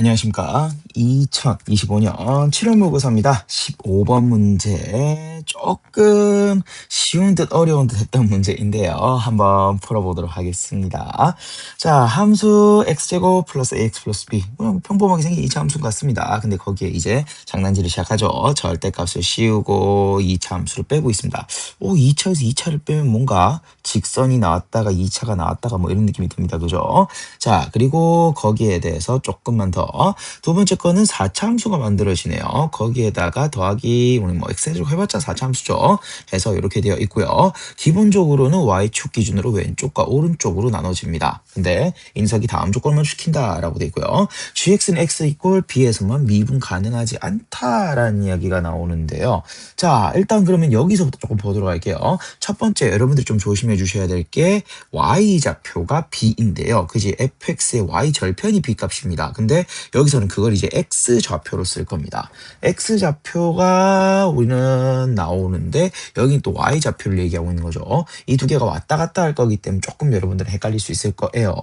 안녕하십니까. 2025년 7월 모의고사입니다. 15번 문제 조금 쉬운 듯 어려운 듯 했던 문제인데요. 한번 풀어보도록 하겠습니다. 자, 함수 x제곱 플러스 ax 플러스 b. 평범하게 생긴 2차 함수 같습니다. 근데 거기에 이제 장난질을 시작하죠. 절대값을 씌우고 2차 함수를 빼고 있습니다. 2차에서 2차를 빼면 뭔가 직선이 나왔다가 2차가 나왔다가 뭐 이런 느낌이 듭니다. 그죠? 자, 그리고 거기에 대해서 조금만 더. 두 번째 거는 4차 함수가 만들어지네요. 거기에다가 더하기, 우리 뭐 x제곱 해봤자 4차 함수죠. 해서 이렇게 되어 있고요. 기본적으로는 y축 기준으로 왼쪽과 오른쪽으로 나눠집니다. 근데 인석이 다음 조건만 시킨다라고 되어 있고요. gx는 x 이꼴 b에서만 미분 가능하지 않다라는 이야기가 나오는데요. 자, 일단 그러면 여기서부터 조금 보도록 할게요. 첫 번째, 여러분들이 좀 조심해 주셔야 될 게 y좌표가 b인데요. 그지? fx의 y 절편이 b 값입니다. 근데 여기서는 그걸 이제 x좌표로 쓸 겁니다. x좌표가 우리는 나오는데 여긴 또 y좌표를 얘기하고 있는 거죠. 이 두 개가 왔다 갔다 할 거기 때문에 조금 여러분들은 헷갈릴 수 있을 거예요.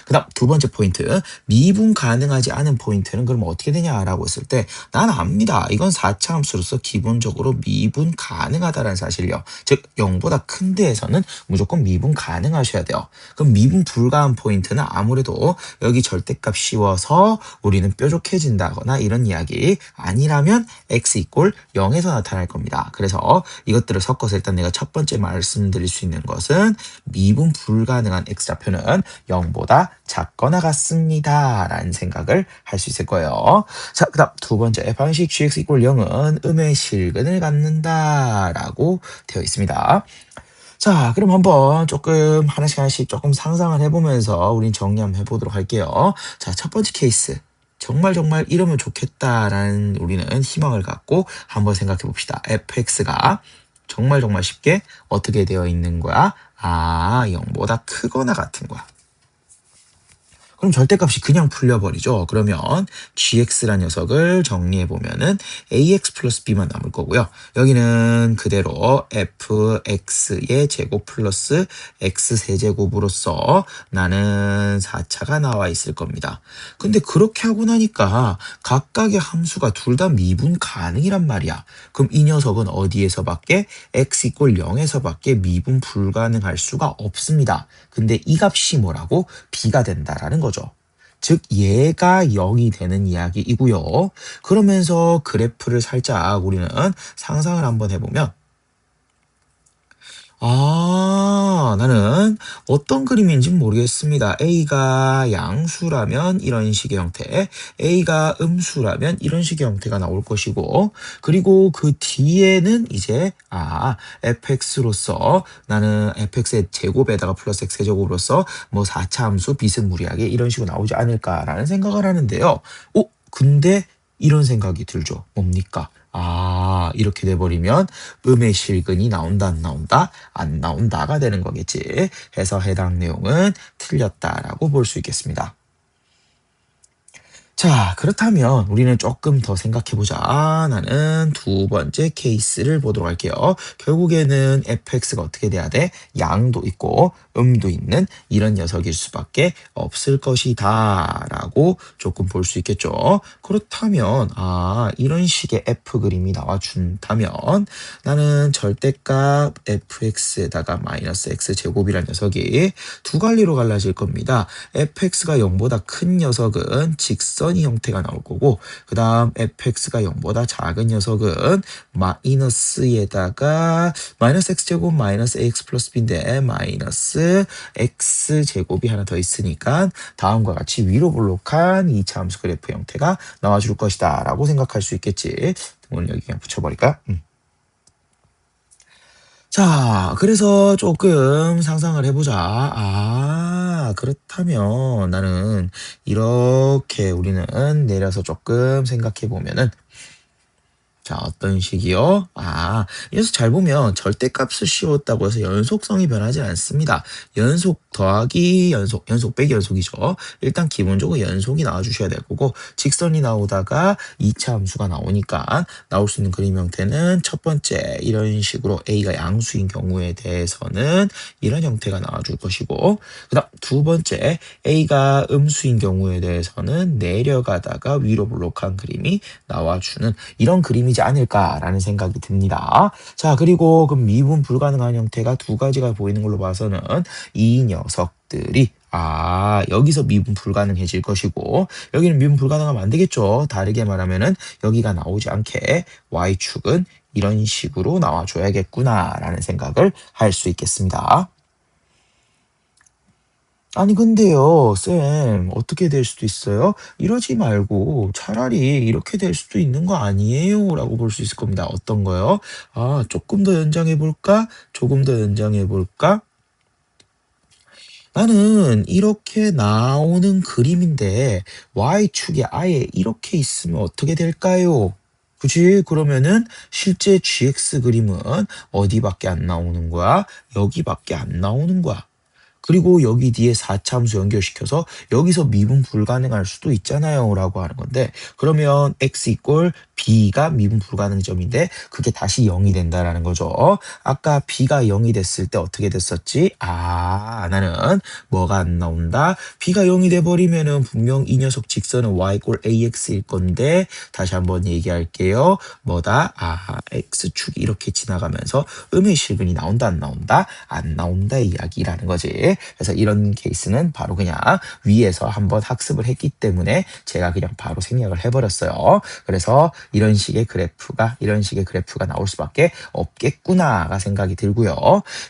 그 다음 두 번째 포인트, 미분 가능하지 않은 포인트는 그럼 어떻게 되냐라고 했을 때 나는 압니다. 이건 4차 함수로서 기본적으로 미분 가능하다는 사실이요. 즉 0보다 큰 데에서는 무조건 미분 가능하셔야 돼요. 그럼 미분 불가한 포인트는 아무래도 여기 절대값 씌워서 우리는 뾰족해진다거나 이런 이야기 아니라면 x 이꼴 0에서 나타날 겁니다. 그래서 이것들을 섞어서 일단 내가 첫 번째 말씀드릴 수 있는 것은 미분 불가능한 x좌표는 0보다 작거나 같습니다. 라는 생각을 할 수 있을 거예요. 자, 그 다음 두 번째 방식 gx 이꼴 0은 음의 실근을 갖는다 라고 되어 있습니다. 자, 그럼 한번 조금 하나씩 조금 상상을 해보면서 우린 정리 한번 해보도록 할게요. 자, 첫 번째 케이스. 정말 이러면 좋겠다라는 우리는 희망을 갖고 한번 생각해 봅시다. fx가 정말 쉽게 어떻게 되어 있는 거야? 0보다 크거나 같은 거야. 그럼 절대값이 그냥 풀려버리죠. 그러면 gx란 녀석을 정리해보면은 ax 플러스 b만 남을 거고요. 여기는 그대로 fx의 제곱 플러스 x 세제곱으로서 나는 4차가 나와 있을 겁니다. 근데 그렇게 하고 나니까 각각의 함수가 둘 다 미분 가능이란 말이야. 그럼 이 녀석은 어디에서밖에? x 이꼴 0에서밖에 미분 불가능할 수가 없습니다. 근데 이 값이 뭐라고? b가 된다라는 거죠. 즉 얘가 0이 되는 이야기이고요. 그러면서 그래프를 살짝 우리는 상상을 한번 해보면 나는 어떤 그림인지 모르겠습니다. A가 양수라면 이런 식의 형태, A가 음수라면 이런 식의 형태가 나올 것이고, 그리고 그 뒤에는 이제, fx로서 나는 fx의 제곱에다가 플러스 x의 제곱으로서 뭐 4차 함수 비스무리하게 이런 식으로 나오지 않을까라는 생각을 하는데요. 근데 이런 생각이 들죠. 뭡니까? 이렇게 돼버리면 음의 실근이 나온다, 안 나온다? 안 나온다가 되는 거겠지. 해서 해당 내용은 틀렸다라고 볼 수 있겠습니다. 자, 그렇다면 우리는 조금 더 생각해보자. 나는 두 번째 케이스를 보도록 할게요. 결국에는 fx가 어떻게 돼야 돼? 양도 있고 음도 있는 이런 녀석일 수밖에 없을 것이다 라고 조금 볼 수 있겠죠. 그렇다면 이런 식의 f 그림이 나와준다면 나는 절대값 fx에다가 마이너스 x제곱이라는 녀석이 두 갈래로 갈라질 겁니다. fx가 0보다 큰 녀석은 직선이 형태가 나올 거고, 그 다음 fx가 0보다 작은 녀석은 마이너스에다가 마이너스 x제곱 마이너스 ax 플러스 b인데 마이너스 x제곱이 하나 더 있으니까 다음과 같이 위로 볼록한 2차 함수 그래프 형태가 나와줄 것이다 라고 생각할 수 있겠지. 오늘 여기 그냥 붙여버릴까? 자, 그래서 조금 상상을 해보자. 그렇다면 나는 이렇게 우리는 내려서 조금 생각해보면은 자, 어떤 식이요? 이 녀석 잘 보면 절대값을 씌웠다고 해서 연속성이 변하지 않습니다. 연속 더하기 연속, 연속 빼기 연속이죠. 일단 기본적으로 연속이 나와주셔야 될 거고, 직선이 나오다가 2차 함수가 나오니까 나올 수 있는 그림 형태는 첫 번째 이런 식으로 A가 양수인 경우에 대해서는 이런 형태가 나와줄 것이고, 그 다음 두 번째 A가 음수인 경우에 대해서는 내려가다가 위로 볼록한 그림이 나와주는 이런 그림이지 않을까라는 생각이 듭니다. 자, 그리고 그 미분 불가능한 형태가 두 가지가 보이는 걸로 봐서는 이 녀석들이 여기서 미분 불가능해질 것이고, 여기는 미분 불가능하면 안 되겠죠. 다르게 말하면은 여기가 나오지 않게 y축은 이런 식으로 나와줘야겠구나라는 생각을 할 수 있겠습니다. 아니 근데요, 쌤, 어떻게 될 수도 있어요? 이러지 말고 차라리 이렇게 될 수도 있는 거 아니에요? 라고 볼 수 있을 겁니다. 어떤 거요? 조금 더 연장해 볼까? 조금 더 연장해 볼까? 나는 이렇게 나오는 그림인데 y축이 아예 이렇게 있으면 어떻게 될까요? 그치? 그러면은 실제 gx 그림은 어디밖에 안 나오는 거야? 여기밖에 안 나오는 거야. 그리고 여기 뒤에 4차 함수 연결시켜서 여기서 미분 불가능할 수도 있잖아요 라고 하는 건데, 그러면 x 이꼴 b가 미분 불가능 점인데 그게 다시 0이 된다라는 거죠. 아까 b가 0이 됐을 때 어떻게 됐었지? 나는 뭐가 안 나온다? b가 0이 돼버리면은 분명 이 녀석 직선은 y 이꼴 ax일 건데, 다시 한번 얘기할게요. 뭐다? x축이 이렇게 지나가면서 음의 실근이 나온다 안 나온다? 안 나온다 이야기라는 거지. 그래서 이런 케이스는 바로 그냥 위에서 한번 학습을 했기 때문에 제가 그냥 바로 생략을 해버렸어요. 그래서 이런 식의 그래프가 나올 수밖에 없겠구나가 생각이 들고요.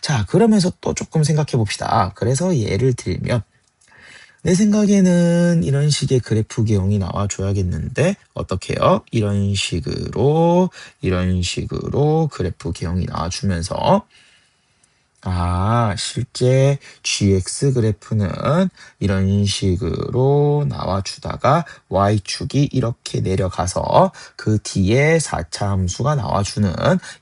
자, 그러면서 또 조금 생각해 봅시다. 그래서 예를 들면 내 생각에는 이런 식의 그래프 개형이 나와줘야겠는데 어떻게요? 이런 식으로 그래프 개형이 나와주면서 실제 GX 그래프는 이런 식으로 나와주다가 Y축이 이렇게 내려가서 그 뒤에 4차 함수가 나와주는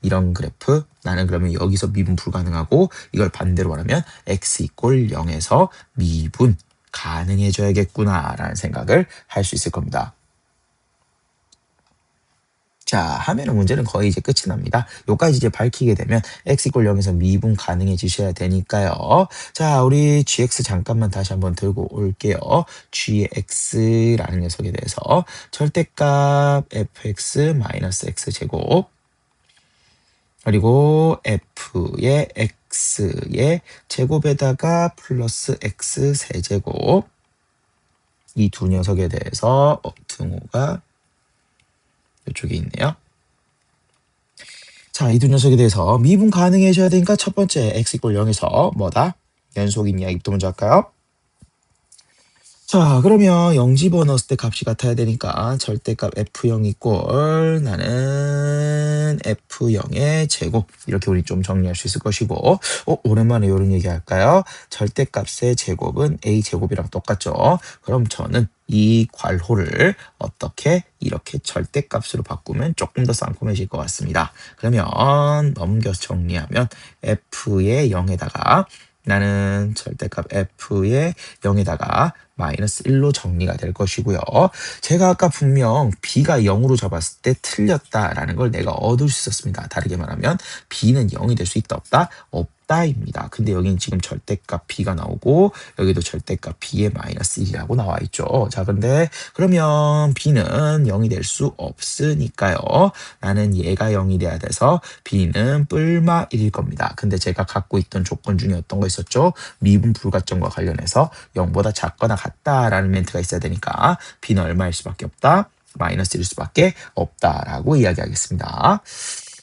이런 그래프. 나는 그러면 여기서 미분 불가능하고, 이걸 반대로 말하면 X 이꼴 0에서 미분 가능해져야겠구나라는 생각을 할 수 있을 겁니다. 자, 하면은 문제는 거의 이제 끝이 납니다. 요까지 이제 밝히게 되면 x 이꼴 0에서 미분 가능해지셔야 되니까요. 자, 우리 gx 잠깐만 다시 한번 들고 올게요. gx라는 녀석에 대해서 절대값 fx 마이너스 x제곱, 그리고 f의 x의 제곱에다가 플러스 x 세제곱, 이 두 녀석에 대해서 등호가 이쪽에 있네요. 자, 이 두 녀석에 대해서 미분 가능해져야 되니까 첫 번째 x 이꼴 0에서 뭐다? 연속인 이야기부터 먼저 할까요? 자, 그러면 0 집어넣었을 때 값이 같아야 되니까 절대값 f0 이꼴 나는 f0의 제곱, 이렇게 우리 좀 정리할 수 있을 것이고, 오랜만에 이런 얘기 할까요? 절대값의 제곱은 a제곱이랑 똑같죠. 그럼 저는 이 괄호를 어떻게 이렇게 절대값으로 바꾸면 조금 더 상콤해질 것 같습니다. 그러면 넘겨서 정리하면 f의 0에다가 나는 절대값 f의 0에다가 마이너스 1로 정리가 될 것이고요. 제가 아까 분명 b가 0으로 잡았을 때 틀렸다라는 걸 내가 얻을 수 있었습니다. 다르게 말하면 b는 0이 될 수 있다 없다? 없다입니다. 근데 여기는 지금 절대값 b가 나오고 여기도 절대값 b의 마이너스 1이라고 나와 있죠. 자, 근데 그러면 b는 0이 될 수 없으니까요. 나는 얘가 0이 돼야 돼서 b는 뿔마 1일 겁니다. 근데 제가 갖고 있던 조건 중에 어떤 거 있었죠? 미분 불가점과 관련해서 0보다 작거나 같다라는 멘트가 있어야 되니까 b는 얼마일 수밖에 없다? 마이너스 1일 수밖에 없다라고 이야기하겠습니다.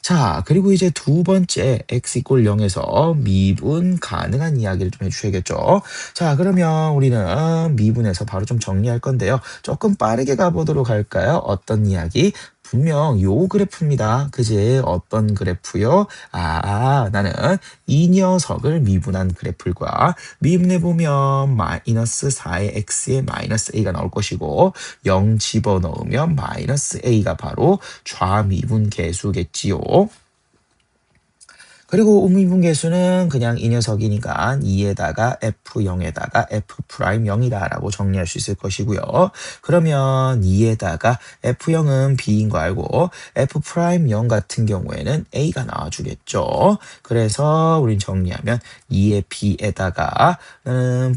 자, 그리고 이제 두 번째 x 이꼴 0에서 미분 가능한 이야기를 좀 해주셔야겠죠. 자, 그러면 우리는 미분에서 바로 좀 정리할 건데요. 조금 빠르게 가보도록 할까요? 어떤 이야기? 분명 요 그래프입니다. 그지? 어떤 그래프요? 나는 이 녀석을 미분한 그래프과 미분해 보면 마이너스 4의 x에 마이너스 a가 나올 것이고 0 집어넣으면 마이너스 a가 바로 좌미분 계수겠지요. 그리고 음미분계수는 그냥 이 녀석이니까 2에다가 F0에다가 F'0이다라고 정리할 수 있을 것이고요. 그러면 2에다가 F0은 B인 거 알고 F'0 같은 경우에는 A가 나와주겠죠. 그래서 우린 정리하면 2의 B에다가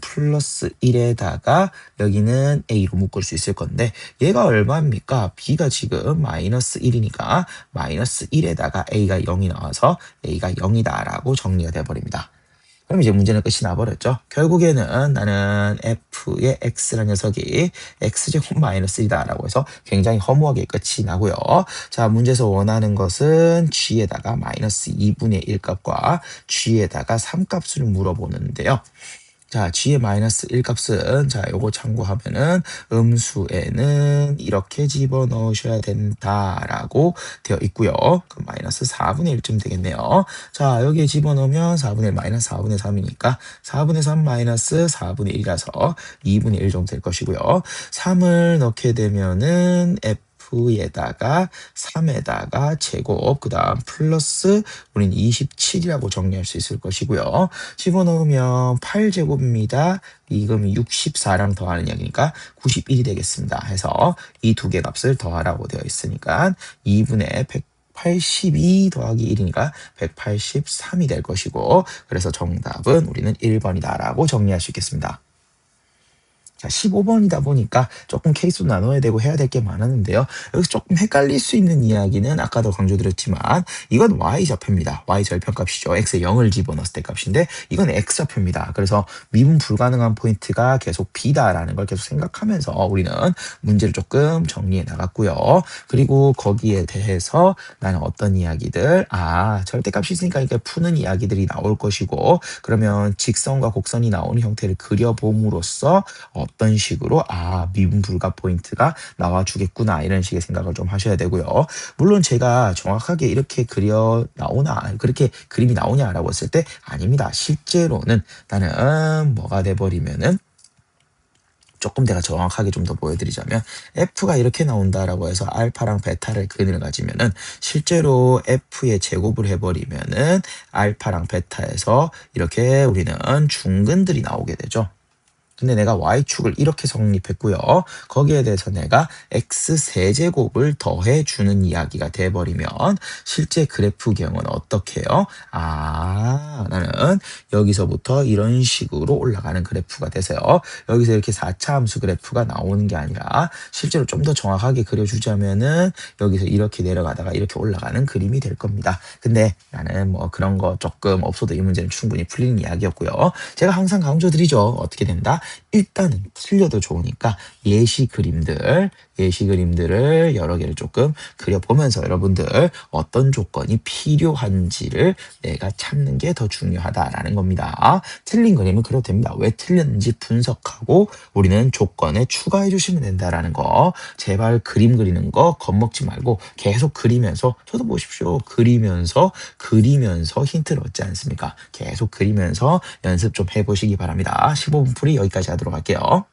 플러스 1에다가 여기는 A로 묶을 수 있을 건데 얘가 얼마입니까? B가 지금 마이너스 1이니까 마이너스 1에다가 A가 0이 나와서 A가 0이다라고 정리가 돼버립니다. 그럼 이제 문제는 끝이 나버렸죠. 결국에는 나는 F의 X라는 녀석이 X제곱 마이너스 1이다라고 해서 굉장히 허무하게 끝이 나고요. 자, 문제에서 원하는 것은 G에다가 마이너스 2분의 1 값과 G에다가 3 값을 물어보는데요. 자, g의 마이너스 1 값은 자, 요거 참고하면은 음수에는 이렇게 집어넣으셔야 된다라고 되어 있고요. 그럼 마이너스 4분의 1쯤 되겠네요. 자, 여기에 집어넣으면 4분의 1 마이너스 4분의 3이니까 4분의 3 마이너스 4분의 1이라서 2분의 1 정도 될 것이고요. 3을 넣게 되면은 F에다가 3에다가 제곱 그 다음 플러스 우린 27이라고 정리할 수 있을 것이고요. 집어넣으면 8제곱입니다. 이금이 64랑 더하는 이야기니까 91이 되겠습니다. 해서 이 두 개 값을 더하라고 되어 있으니까 2분의 182 더하기 1이니까 183이 될 것이고 그래서 정답은 우리는 1번이다라고 정리할 수 있겠습니다. 자, 15번이다 보니까 조금 케이스로 나눠야 되고 해야 될 게 많았는데요. 여기서 조금 헷갈릴 수 있는 이야기는 아까도 강조드렸지만 이건 y좌표입니다. y절편값이죠. x에 0을 집어넣었을 때 값인데 이건 x좌표입니다. 그래서 미분 불가능한 포인트가 계속 b다라는 걸 계속 생각하면서 우리는 문제를 조금 정리해 나갔고요. 그리고 거기에 대해서 나는 어떤 이야기들 절대값이 있으니까 이게 푸는 이야기들이 나올 것이고 그러면 직선과 곡선이 나오는 형태를 그려봄으로써 어떤 식으로 미분 불가 포인트가 나와주겠구나 이런 식의 생각을 좀 하셔야 되고요. 물론 제가 정확하게 이렇게 그려 나오나 그렇게 그림이 나오냐라고 했을 때 아닙니다. 실제로는 나는 뭐가 돼버리면은 조금 내가 정확하게 좀 더 보여드리자면 F가 이렇게 나온다라고 해서 알파랑 베타를 근을 가지면은 실제로 F의 제곱을 해버리면은 알파랑 베타에서 이렇게 우리는 중근들이 나오게 되죠. 근데 내가 y축을 이렇게 성립했고요. 거기에 대해서 내가 x세제곱을 더해주는 이야기가 돼버리면 실제 그래프 경우는 어떻게 해요? 나는 여기서부터 이런 식으로 올라가는 그래프가 돼서요. 여기서 이렇게 4차 함수 그래프가 나오는 게 아니라 실제로 좀 더 정확하게 그려주자면은 여기서 이렇게 내려가다가 이렇게 올라가는 그림이 될 겁니다. 근데 나는 뭐 그런 거 조금 없어도 이 문제는 충분히 풀리는 이야기였고요. 제가 항상 강조드리죠. 어떻게 된다? 일단은 틀려도 좋으니까 예시 그림들을 여러 개를 조금 그려보면서 여러분들 어떤 조건이 필요한지를 내가 찾는 게 더 중요하다라는 겁니다. 틀린 그림은 그려도 됩니다. 왜 틀렸는지 분석하고 우리는 조건에 추가해 주시면 된다라는 거. 제발 그림 그리는 거 겁먹지 말고 계속 그리면서 저도 보십시오. 그리면서 힌트를 얻지 않습니까? 계속 그리면서 연습 좀 해보시기 바랍니다. 15분 풀이 여기까지 하도록 할게요.